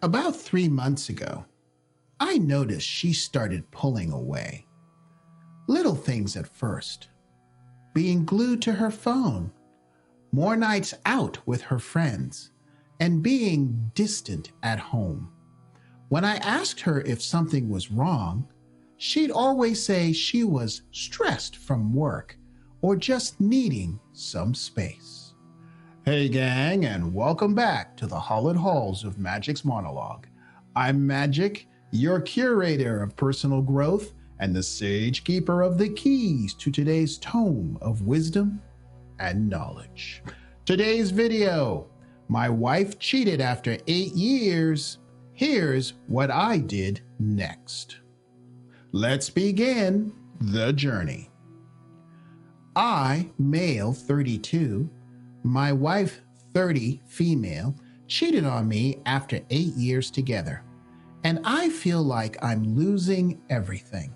About 3 months ago, I noticed she started pulling away. Little things at first. Being glued to her phone, more nights out with her friends, and being distant at home. When I asked her if something was wrong, she'd always say she was stressed from work or just needing some space. Hey gang, and welcome back to the hallowed halls of Magic's monologue. I'm Magic, your curator of personal growth and the sage keeper of the keys to today's tome of wisdom and knowledge. Today's video, my wife cheated after 8 years. Here's what I did next. Let's begin the journey. I, male 32, my wife 30, female, cheated on me after 8 years together, and I feel like I'm losing everything.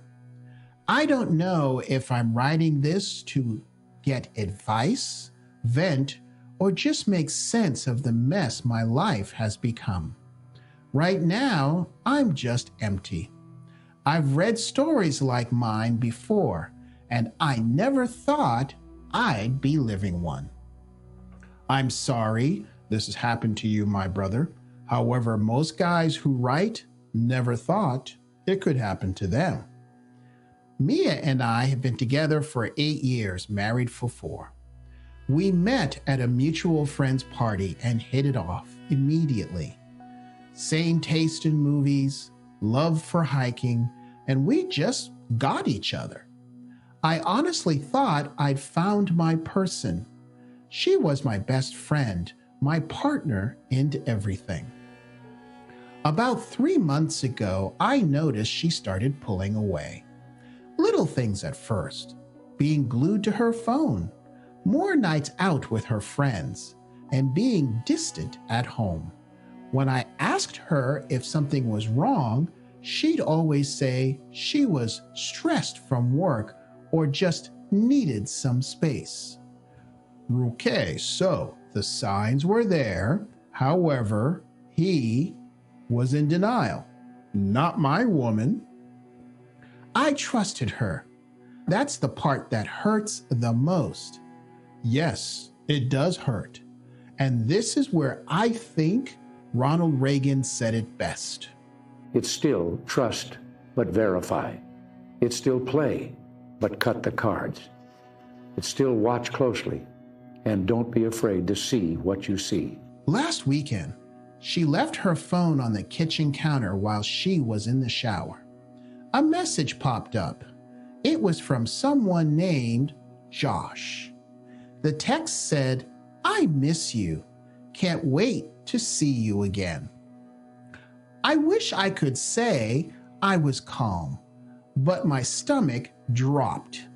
I don't know if I'm writing this to get advice, vent, or just make sense of the mess my life has become. Right now, I'm just empty. I've read stories like mine before, and I never thought I'd be living one. I'm sorry this has happened to you, my brother. However, most guys who write never thought it could happen to them. Mia and I have been together for 8 years, married for 4. We met at a mutual friend's party and hit it off immediately. Same taste in movies, love for hiking, and we just got each other. I honestly thought I'd found my person. She was my best friend, my partner in everything. About 3 months ago, I noticed she started pulling away. Little things at first, being glued to her phone, more nights out with her friends, and being distant at home. When I asked her if something was wrong, she'd always say she was stressed from work or just needed some space. Okay, so the signs were there. However, he was in denial. Not my woman. I trusted her. That's the part that hurts the most. Yes, it does hurt. And this is where I think Ronald Reagan said it best. It's still trust, but verify. It's still play, but cut the cards. It's still watch closely, and don't be afraid to see what you see. Last weekend, she left her phone on the kitchen counter while she was in the shower. A message popped up. It was from someone named Josh. The text said, "I miss you. Can't wait to see you again." I wish I could say I was calm, but my stomach dropped.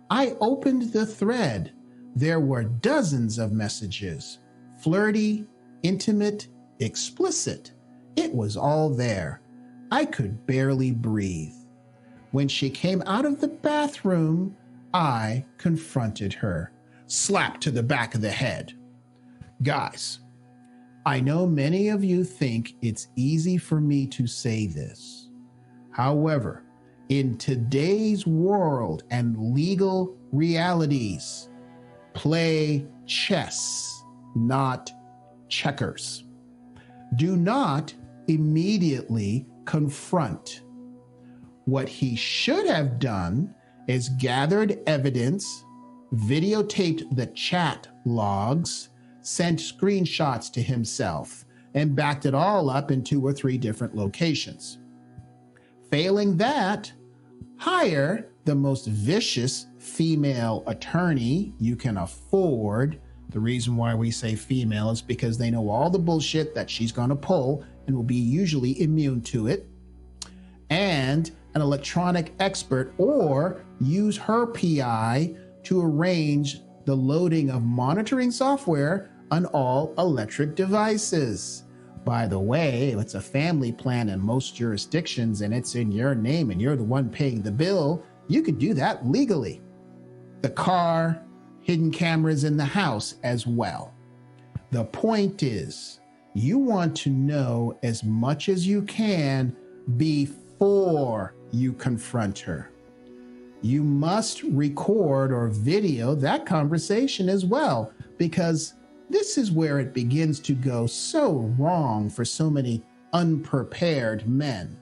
I opened the thread. There were dozens of messages, flirty, intimate, explicit. It was all there. I could barely breathe. When she came out of the bathroom, I confronted her, slap to the back of the head. Guys, I know many of you think it's easy for me to say this. However, in today's world and legal realities, play chess, not checkers. Do not immediately confront. What he should have done is gathered evidence, videotaped the chat logs, sent screenshots to himself, and backed it all up in 2 or 3 different locations. Failing that, hire the most vicious female attorney you can afford. The reason why we say female is because they know all the bullshit that she's going to pull and will be usually immune to it. And an electronic expert, or use her PI to arrange the loading of monitoring software on all electric devices. By the way, if it's a family plan in most jurisdictions and it's in your name and you're the one paying the bill, you could do that legally. The car, hidden cameras in the house as well. The point is, You want to know as much as you can before you confront her. You must record or video that conversation as well, because this is where it begins to go so wrong for so many unprepared men.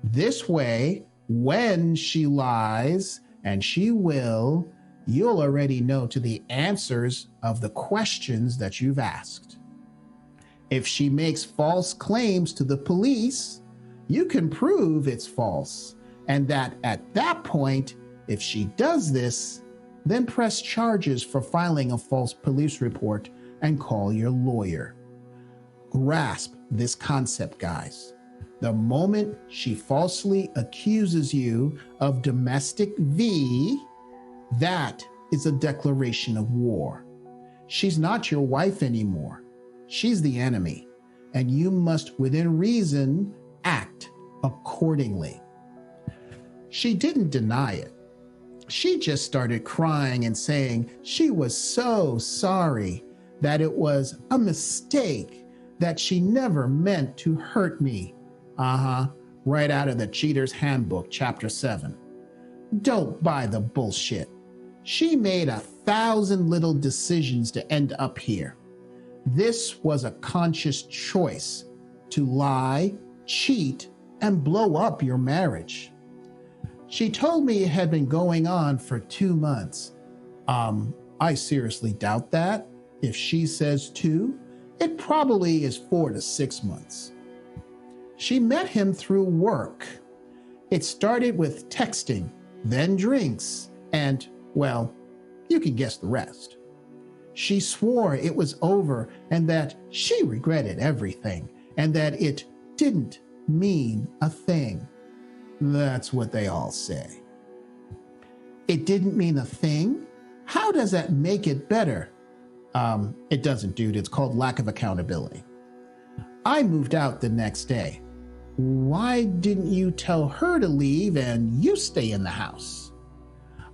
This way, when she lies, and she will, you'll already know to the answers of the questions that you've asked. If she makes false claims to the police, you can prove it's false, and that at that point, if she does this, then press charges for filing a false police report and call your lawyer. Grasp this concept, guys. The moment she falsely accuses you of domestic V, that is a declaration of war. She's not your wife anymore. She's the enemy, and you must, within reason, act accordingly. She didn't deny it. She just started crying and saying she was so sorry, that it was a mistake, that she never meant to hurt me. Right out of the Cheater's Handbook, Chapter 7. Don't buy the bullshit. She made 1,000 little decisions to end up here. This was a conscious choice to lie, cheat, and blow up your marriage. She told me it had been going on for 2 months. I seriously doubt that. If she says 2, it probably is 4 to 6 months. She met him through work. It started with texting, then drinks, and, well, you can guess the rest. She swore it was over and that she regretted everything and that it didn't mean a thing. That's what they all say. It didn't mean a thing? How does that make it better? It doesn't, dude. It's called lack of accountability. I moved out the next day. Why didn't you tell her to leave and you stay in the house?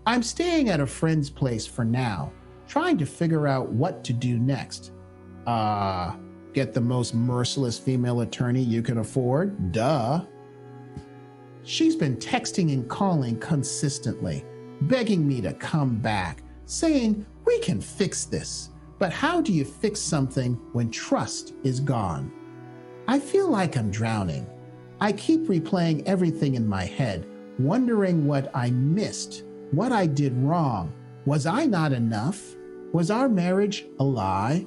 I'm staying at a friend's place for now, trying to figure out what to do next. Get the most merciless female attorney you can afford? Duh. She's been texting and calling consistently, begging me to come back, saying we can fix this. But how do you fix something when trust is gone? I feel like I'm drowning. I keep replaying everything in my head, wondering what I missed, what I did wrong. Was I not enough? Was our marriage a lie?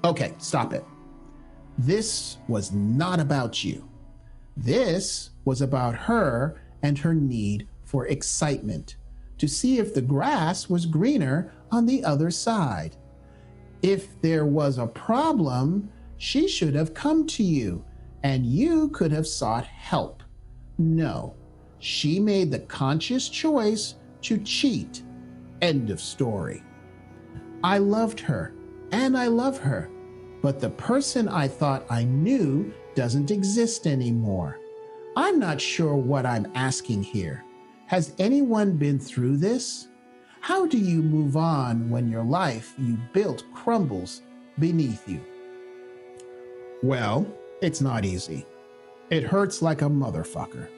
Okay, stop it. This was not about you. This was about her and her need for excitement, to see if the grass was greener on the other side. If there was a problem, she should have come to you, and you could have sought help. No, she made the conscious choice to cheat. End of story. I loved her, and I love her, but the person I thought I knew doesn't exist anymore. I'm not sure what I'm asking here. Has anyone been through this? How do you move on when your life you built crumbles beneath you? Well, it's not easy. It hurts like a motherfucker.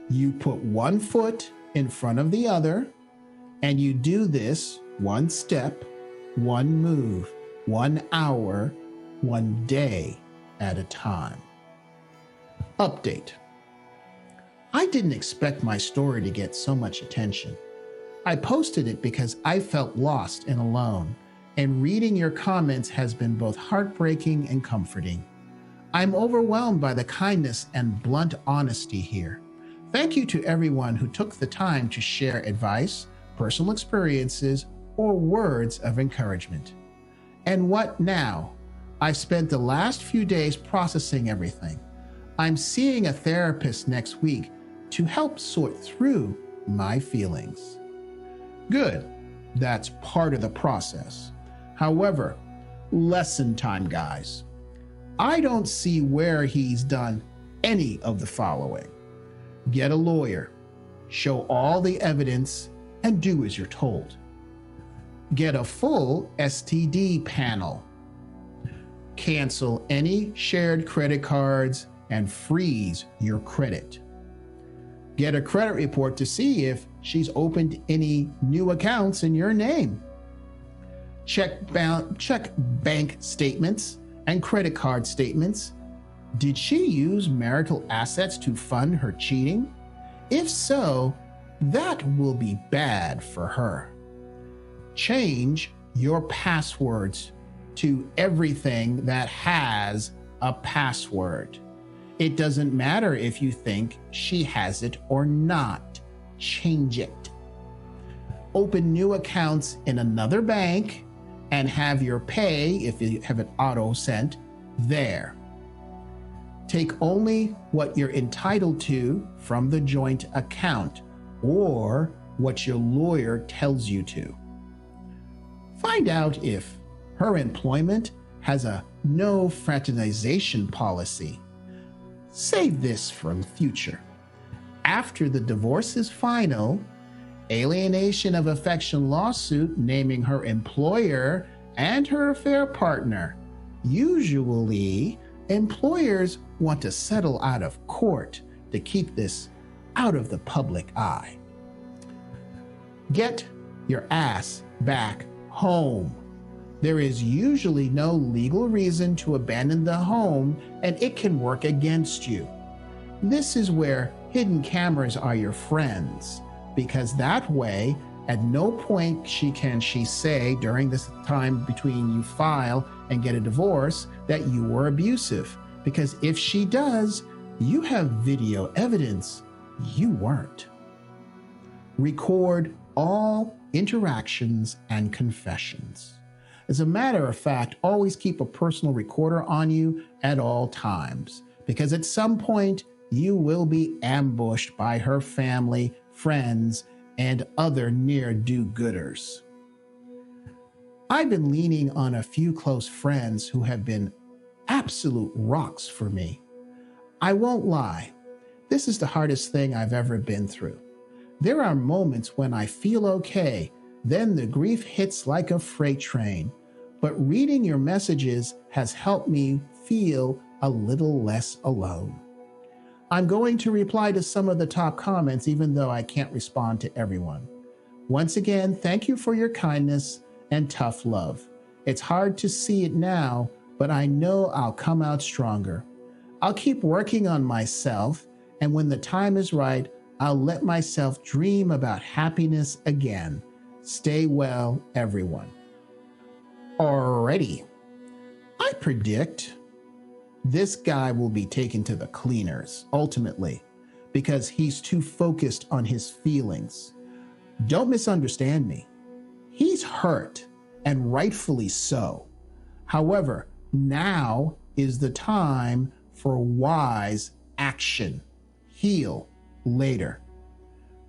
You put one foot in front of the other, and you do this one step, one move, 1 hour, 1 day at a time. Update. I didn't expect my story to get so much attention. I posted it because I felt lost and alone, and reading your comments has been both heartbreaking and comforting. I'm overwhelmed by the kindness and blunt honesty here. Thank you to everyone who took the time to share advice, personal experiences, or words of encouragement. And what now? I've spent the last few days processing everything. I'm seeing a therapist next week to help sort through my feelings. Good. That's part of the process. However, lesson time, guys. I don't see where he's done any of the following. Get a lawyer, show all the evidence, and do as you're told. Get a full STD panel. cancel any shared credit cards, and freeze your credit. Get a credit report to see if she's opened any new accounts in your name. Check bank statements and credit card statements. Did she use marital assets to fund her cheating? If so, that will be bad for her. Change your passwords to everything that has a password. It doesn't matter if you think she has it or not. Change it. Open new accounts in another bank and have your pay, if you have it auto sent, there. Take only what you're entitled to from the joint account or what your lawyer tells you to. Find out if her employment has a no fraternization policy. Save this for the future. After the divorce is final, alienation of affection lawsuit naming her employer and her affair partner. Usually, employers want to settle out of court to keep this out of the public eye. Get your ass back home. There is usually no legal reason to abandon the home, and it can work against you. This is where hidden cameras are your friends, because that way, at no point can she say during this time between you file and get a divorce that you were abusive, because if she does, you have video evidence you weren't. Record all interactions and confessions. As a matter of fact, always keep a personal recorder on you at all times, because at some point you will be ambushed by her family, friends, and other near do-gooders. I've been leaning on a few close friends who have been absolute rocks for me. I won't lie, this is the hardest thing I've ever been through. There are moments when I feel okay, then the grief hits like a freight train. But reading your messages has helped me feel a little less alone. I'm going to reply to some of the top comments, even though I can't respond to everyone. Once again, thank you for your kindness and tough love. It's hard to see it now, but I know I'll come out stronger. I'll keep working on myself, and when the time is right, I'll let myself dream about happiness again. Stay well, everyone. Alrighty. I predict this guy will be taken to the cleaners, ultimately, because he's too focused on his feelings. Don't misunderstand me. He's hurt, and rightfully so. However, now is the time for wise action. Heal later.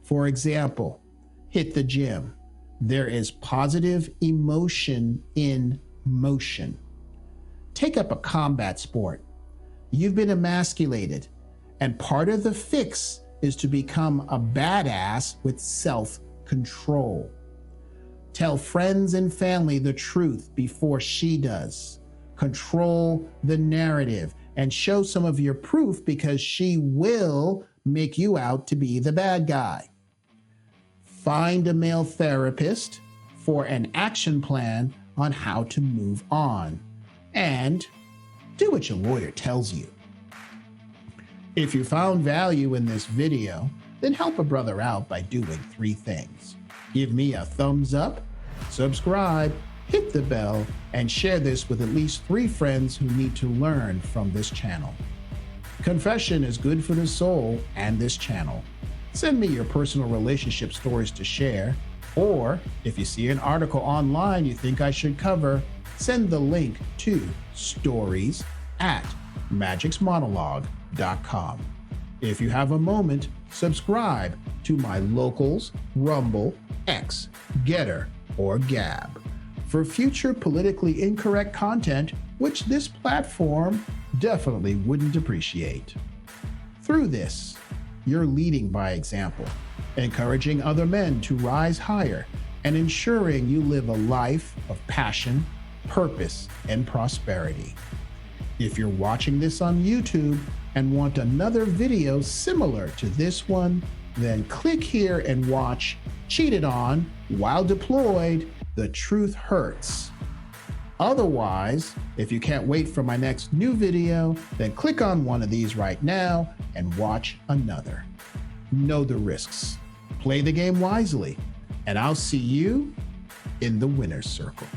For example, hit the gym. There is positive emotion in motion. Take up a combat sport. You've been emasculated, and part of the fix is to become a badass with self-control. Tell friends and family the truth before she does. Control the narrative and show some of your proof, because she will make you out to be the bad guy. Find a male therapist for an action plan on how to move on. And do what your lawyer tells you. If you found value in this video, then help a brother out by doing 3 things. Give me a thumbs up, subscribe, hit the bell, and share this with at least 3 friends who need to learn from this channel. Confession is good for the soul and this channel. Send me your personal relationship stories to share, or if you see an article online you think I should cover, send the link to stories@magicsmonologue.com. If you have a moment, subscribe to my locals, Rumble, X, Getter, or Gab for future politically incorrect content, which this platform definitely wouldn't appreciate. Through this, you're leading by example, encouraging other men to rise higher, and ensuring you live a life of passion, purpose, and prosperity. If you're watching this on YouTube and want another video similar to this one, then click here and watch Cheated On While Deployed, The Truth Hurts. Otherwise, if you can't wait for my next new video, then click on one of these right now and watch another. Know the risks, play the game wisely, and I'll see you in the winner's circle.